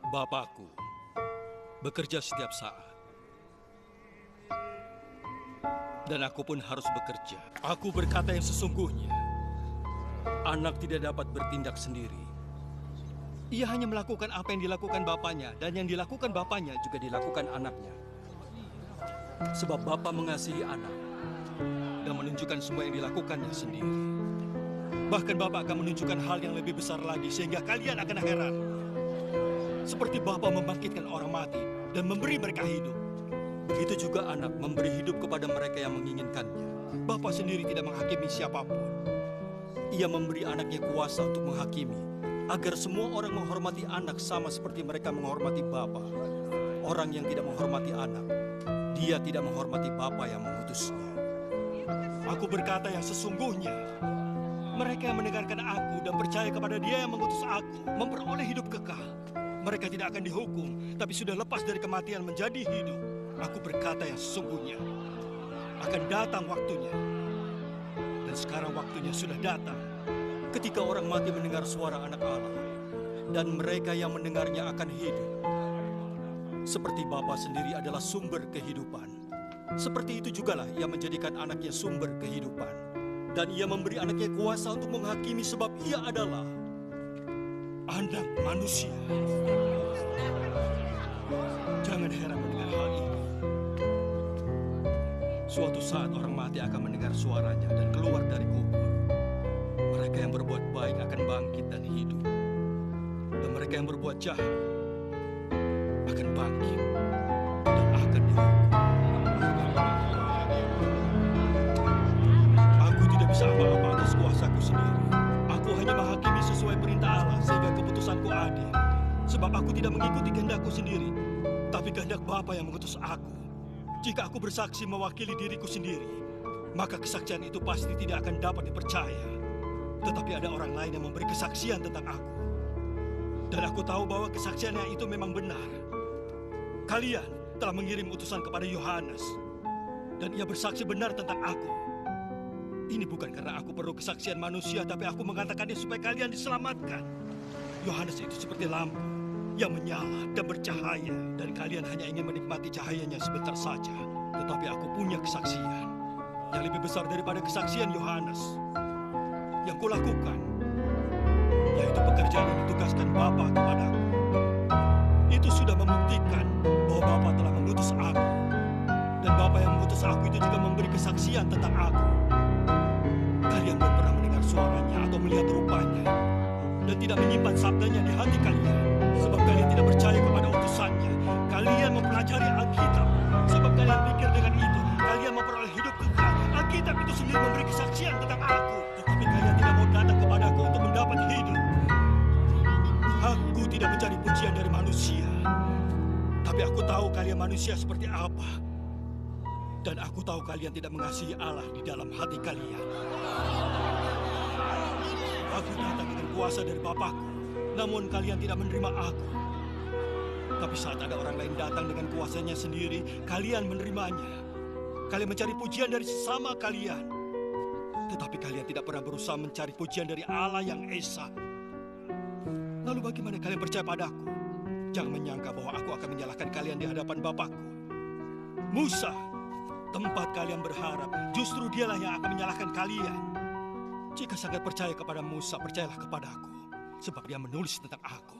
Bapakku bekerja setiap saat. Dan aku pun harus bekerja. Aku berkata yang sesungguhnya. Anak tidak dapat bertindak sendiri. Ia hanya melakukan apa yang dilakukan bapaknya, dan yang dilakukan bapaknya juga dilakukan anaknya. Sebab Bapa mengasihi anak dan menunjukkan semua yang dilakukannya sendiri. Bahkan Bapa akan menunjukkan hal yang lebih besar lagi sehingga kalian akan heran. Seperti Bapa membangkitkan orang mati dan memberi mereka hidup, begitu juga anak memberi hidup kepada mereka yang menginginkannya. Bapa sendiri tidak menghakimi siapapun. Ia memberi anaknya kuasa untuk menghakimi, agar semua orang menghormati anak sama seperti mereka menghormati Bapa. Orang yang tidak menghormati anak, dia tidak menghormati Bapa yang mengutusnya. Aku berkata yang sesungguhnya. Mereka yang mendengarkan aku dan percaya kepada Dia yang mengutus aku memperoleh hidup kekal. Mereka tidak akan dihukum, tapi sudah lepas dari kematian menjadi hidup. Aku berkata yang sesungguhnya. Akan datang waktunya. Dan sekarang waktunya sudah datang. Ketika orang mati mendengar suara anak Allah. Dan mereka yang mendengarnya akan hidup. Seperti Bapa sendiri adalah sumber kehidupan. Seperti itu jugalah Ia menjadikan anaknya sumber kehidupan. Dan Ia memberi anaknya kuasa untuk menghakimi sebab Ia adalah Anak Manusia. Jangan heran mendengar hal ini. Suatu saat orang mati akan mendengar suaranya dan keluar dari kubur. Mereka yang berbuat baik akan bangkit dan hidup. Dan mereka yang berbuat jahat akan bangkit dan akan dihukum. Aku tidak bisa apa-apa atas kuasaku sendiri. Aku hanya menghakimi sesuai perintah Allah sehingga keputusanku adil. Sebab aku tidak mengikuti kehendakku sendiri, tapi kehendak Bapa yang mengutus aku. Jika aku bersaksi mewakili diriku sendiri, maka kesaksian itu pasti tidak akan dapat dipercaya. Tetapi ada orang lain yang memberi kesaksian tentang aku. Dan aku tahu bahwa kesaksiannya itu memang benar. Kalian telah mengirim utusan kepada Yohanes, dan ia bersaksi benar tentang aku. Ini bukan karena aku perlu kesaksian manusia, tapi aku mengatakannya supaya kalian diselamatkan. Yohanes itu seperti lampu yang menyala dan bercahaya, dan kalian hanya ingin menikmati cahayanya sebentar saja. Tetapi aku punya kesaksian yang lebih besar daripada kesaksian Yohanes. Yang kulakukan, yaitu pekerjaan yang ditugaskan Bapa kepadaku. Itu sudah membuktikan bahwa Bapa telah mengutus aku. Dan Bapa yang mengutus aku itu juga memberi kesaksian tentang aku. Kalian belum pernah mendengar suaranya atau melihat rupanya, dan tidak menyimpan sabdanya di hati kalian, sebab kalian tidak percaya kepada utusannya. Kalian mempelajari Alkitab, sebab kalian pikir dengan itu kalian memperoleh hidup kekal. Alkitab itu sendiri memberi kesaksian tentang aku, tetapi kalian tidak mau datang kepadaku untuk mendapat hidup. Aku tidak mencari pujian dari manusia, tapi aku tahu kalian manusia seperti apa. Dan aku tahu kalian tidak mengasihi Allah di dalam hati kalian. Aku datang dengan kuasa dari Bapakku, namun kalian tidak menerima aku. Tapi saat ada orang lain datang dengan kuasanya sendiri, kalian menerimanya. Kalian mencari pujian dari sesama kalian. Tetapi kalian tidak pernah berusaha mencari pujian dari Allah yang Esa. Lalu bagaimana kalian percaya padaku? Jangan menyangka bahwa aku akan menyalahkan kalian di hadapan Bapakku. Musa, tempat kalian berharap, justru dialah yang akan menyalahkan kalian. Jika sangat percaya kepada Musa, percayalah kepada aku, sebab dia menulis tentang aku.